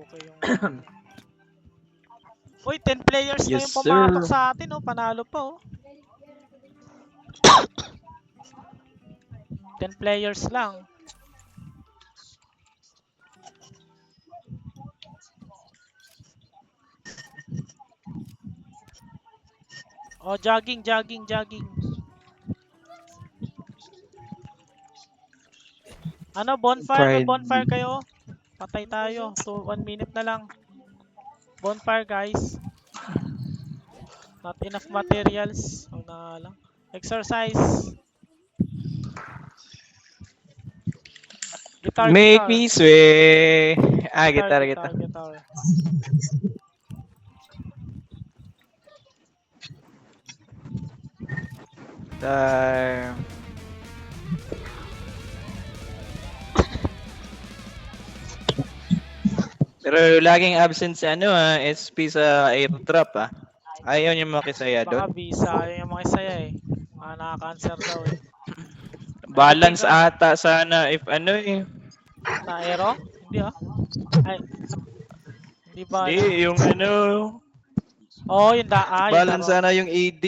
Ito yung... Uy, 10 players na Yes, yung pumatok sir. sa atin, oh. Panalo pa, oh. 10 players lang. Oh, jogging. Ano, bonfire? May Pride. bonfire kayo? Patay tayo. 1 minute na lang. Bonfire, guys. Not enough materials. O na lang. Exercise. Guitar. Make me sway. Guitar. Guitar. Time. Pero laging absent sa SP sa airdrop Ayaw niya makisaya Baka doon. visa. Ayaw yung mga isaya eh. Nakaka-cancer daw eh. Balance ata sana if Na aero? Hindi Ay. Hindi ba? Hindi, yung Oo, yung daan. balance sana yung AD.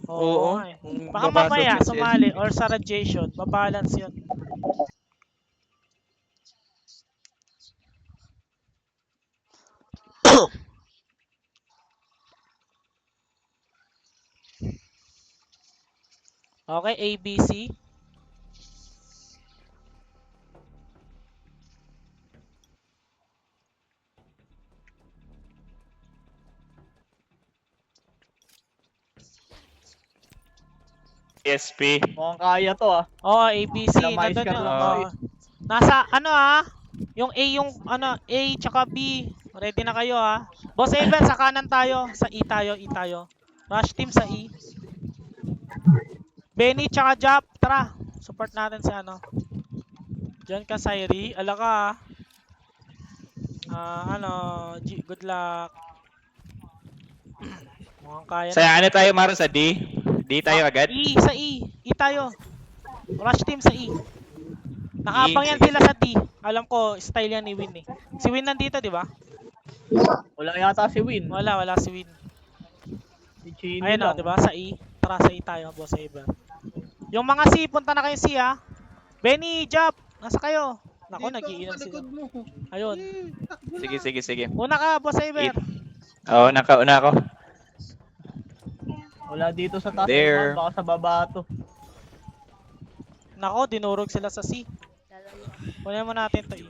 Oo. Kung Baka papasok mamaya si sumali or sa radiation. Babalance yun. Okay, ABC. SP. Mukhang kaya to Oo, ABC. Sila mais Nandun ka yun. lang Oo. Nasa yung A tsaka B. Ready na kayo Boss Aven, sa kanan tayo. Sa E tayo. Rush team sa E. Benny tsaka Jap. Tara. Support natin si Diyan ka, Sairi. Ala ka good luck. Mukhang kaya Sa tayo maro sa D? D tayo agad? E, sa E. E tayo. Rush team sa E. Nakaabang yan sige, sila sa D. Alam ko, style yan ni Win eh. Si Win nandito, di ba? Wala yata si Win. Wala si Win. Si Chino Ayun lang. di ba? Sa E. Tara sa E tayo, Boss Saber. Yung mga C, punta na kayo C Benny, Jap, nasa kayo? Nako, nag-iinom sila. Ayun. Sige. Una ka, Boss Saber. Oo, nakauna ako. Wala dito sa taas. There. Baka sa baba to. Nako, dinurog sila sa C. Kunin mo natin to E.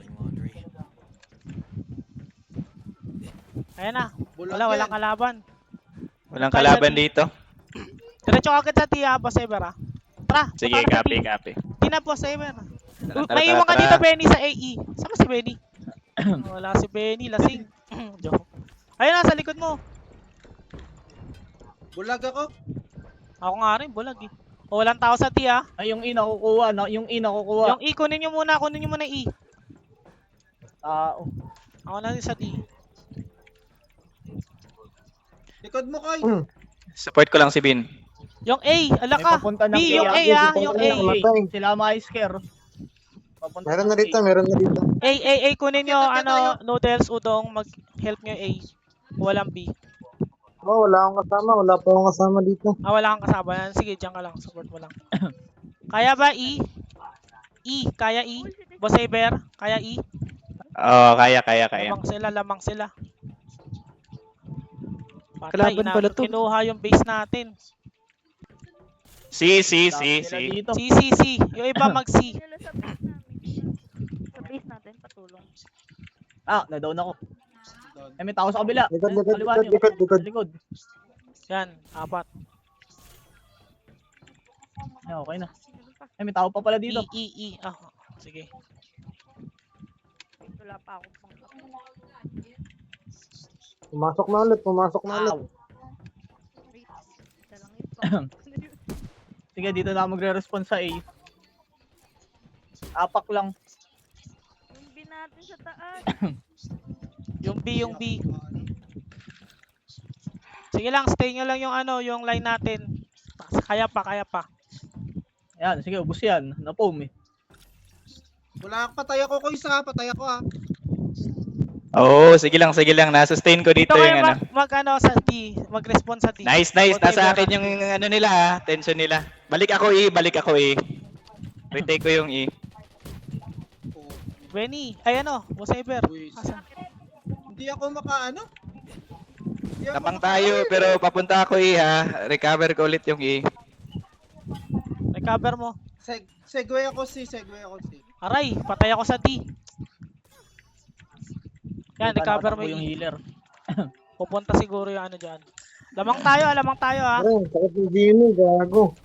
Ayan na. Walang kalaban. Walang kalaban dito. Diretso agad sa T Boss Saber Tara. Sige, copy. Di na, Boss Saber Tara. May iwan ka dito, Benny, sa AE. Saan si Benny? Wala si Benny, lasing. Joke. Ayun na, sa likod mo. Bulag ako. Ako nga rin, bulag eh. O, walang tao sa T Ay, yung E nakukuha. Yung E nakukuha. Yung E, kunin nyo muna E. Tao. Ako na rin sa D. Likod mo, Koy. Support ko lang si Bin. Yung A, ala May ka. papunta ng B, yung A yung A. Sila maisker. Papunta Meron ng na dito, A. meron na dito. A, kunin nyo, noodles, udong, mag-help nyo A. Walang B. Oh, wala akong kasama. Wala pa akong kasama dito. Wala kang kasama. Sige, dyan ka lang. Support mo lang. Kaya ba E? E, kaya E? Boss Saber, kaya E? Oo, kaya. Lamang sila. Patay, Kalaban pala to. kinuha yung base natin. Si. Sila dito. C. Yung iba mag-C. Sila sa base namin. Sa base natin, patulong. Na-down ako. May tao sa kabila. Likod. Sa likod. Yan, 4. Okay na. May tao pa pala dito. E. Sige. Wala pa ako pang Pumasok na ulit. wait. Isa lang yun. Sige, dito na magre-response sa A. Apak lang. Yung B natin sa taas. Yung B. Sige lang, stay nyo lang yung yung line natin. Kaya pa. Ayan, sige, ubus yan. Na-foam eh. Wala, patay ako, Koy, Patay ako, Oo, sige lang, sige lang. Nasustain ko dito Dito yung kayo ano. ano sa D. Mag-response sa D. Nice, nice. Nasa Whatever. akin yung ano nila ha. Tension nila. Balik ako E, balik ako E. Retake ko yung E. Benny. Ay ano. Whatever. Uy, Asan? Hindi ako makaano. Hindi ako Tapang tayo, pero papunta ako E ha. Recover ko ulit yung E. Recover mo. Segway ako segway ako Aray. Patay ako sa D. Yan. Puta, Recover mo nakatakbo yung yung E. healer. Pupunta siguro yung ano dyan. Lamang tayo ha. Ayun, sakit yung Jimmy, gago.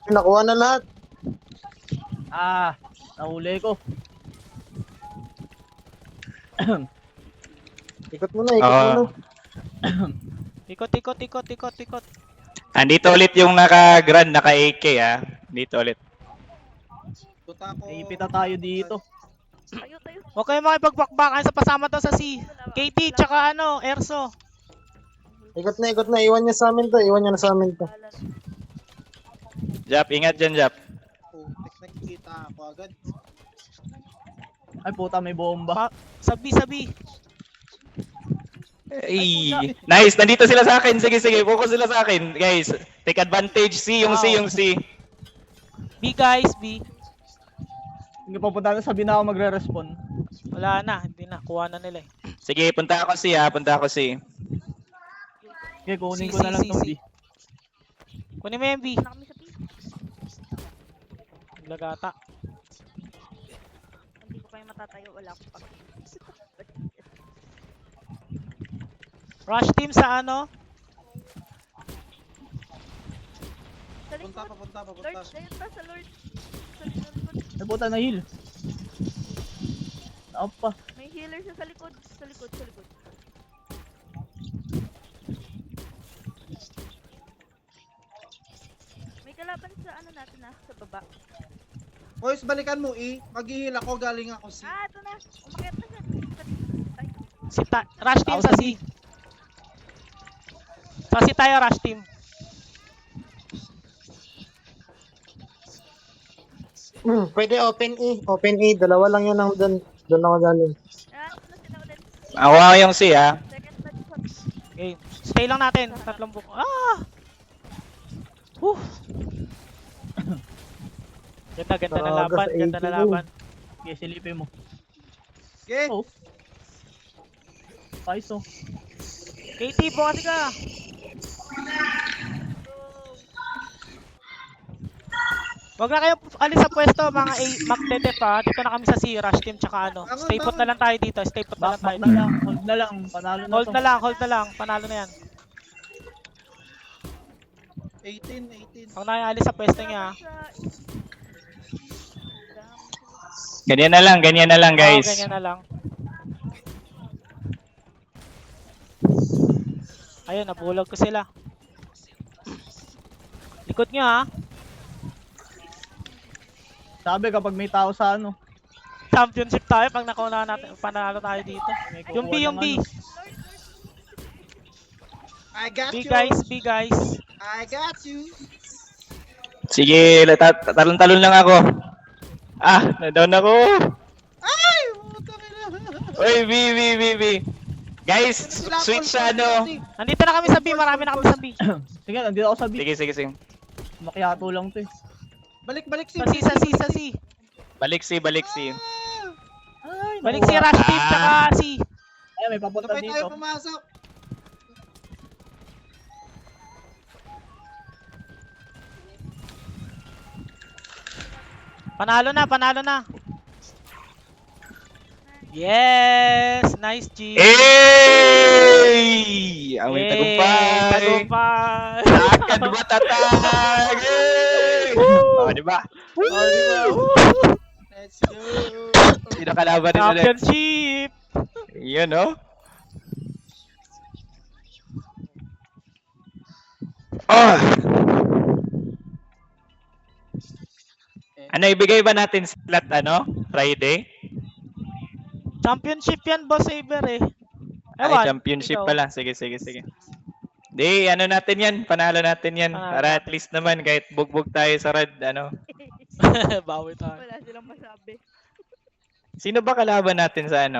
Nakuha na lahat. Ah, nahuli ko. Ikot mo na, ikot mo na. Ikot. Andito ulit yung naka-grand, naka-AK ha. Dito ulit. Tuta ko. Ipita tayo dito. Tayo. Huwag kayo makipagbakbakan sa pasama to sa C. KT tsaka ano, Erso. Ikot na. Iwan niya sa amin to. Bahala. Jap, ingat dyan, Jap. Oh, nakikita ako agad. Ay puta, may bomba. Sabi. Ay, nice. Nandito sila sa akin. Sige. Focus sila sa akin. Guys, take advantage. C, yung C. B guys, B. Hindi papunta na sabi na ako magre-respond. Wala na, hindi na. Kuha na nila eh. Sige, punta ako C ha. Punta ako C. Okay, kunin ko Si, na lang si, tong si. B. Kunin mo yung B. Na kami sa P. Lagata. Hindi ko pa yung matatayo. Wala akong pa. Rush team sa ano? Sa likod. Papunta. Lord, ayun pa sa Lord. Sa likod. Ay puta, na-heal. Apa. May healer siya sa likod. Sa likod. May kalaban sa ano natin sa baba. Boys, balikan mo Maghihil ako, galing ako si. Ah, ito na. Umakyat na siya. Ay, Rush team sa C. Sa C tayo, rush team. Pwede open E. Dalawa lang yun ang doon ako galing. ito na sila ulit. Ako yung C ha. Second blood shot. Okay. Stay lang natin. Tatlong buko. Whew. Ganda na Talaga laban. sa Ganda na 80 laban. Okay, silipin mo. Okay. Oh. Nice oh. KT, bukas ka. Wag na kayo alis sa pwesto, mga magdedep ha. Dito na kami sa C, rush team tsaka ano. Stay put na lang tayo dito. Stay put na lang tayo Back dito. na lang, hold na lang. Panalo na Hold to. na lang. Panalo na yan. 18. Huwag na kayo alis sa pwesto niya ha. Ganyan na lang guys. Oo, ganyan na lang. Ayun, nabulog ko sila. Likod nyo ha. Sabi kapag may tao sa ano. Championship tayo pag nakuha natin. Panalo tayo dito. May Yung B, kukuha yung ng B. ano. I got B you. guys. I got you. Sige, talon-talon lang ako. Na-down ako. Ay! Puta ka na. Oy, B. Guys, switch sa ano. Nandito na kami sa B. Marami na kami sa B. Sige, nandito ako sa B. Sige. Makiato lang to eh. Balik si. Sa C. Balik C. Ay, Balik si nakuha. Rush Team tsaka C. Ay, may papunta Sabay dito. tayo pumasok. Panalo na. Yes! Nice G. Ang may Yay! tagumpay. Tagumpay! Takad matatag. Di ba? Let's go. Sino kalaban nito ulit? Championship! Yun, no? Ano, ibigay ba natin slot, Friday? Championship yan, Boss Saber eh. Ay, Ewan, championship ikaw. pala. Sige. Di, natin yan. Panalo natin yan. Panalo Para at natin. least naman, kahit bugbog tayo sa rad, Bawi tayo. Wala silang masabi. Sino ba kalaban natin sa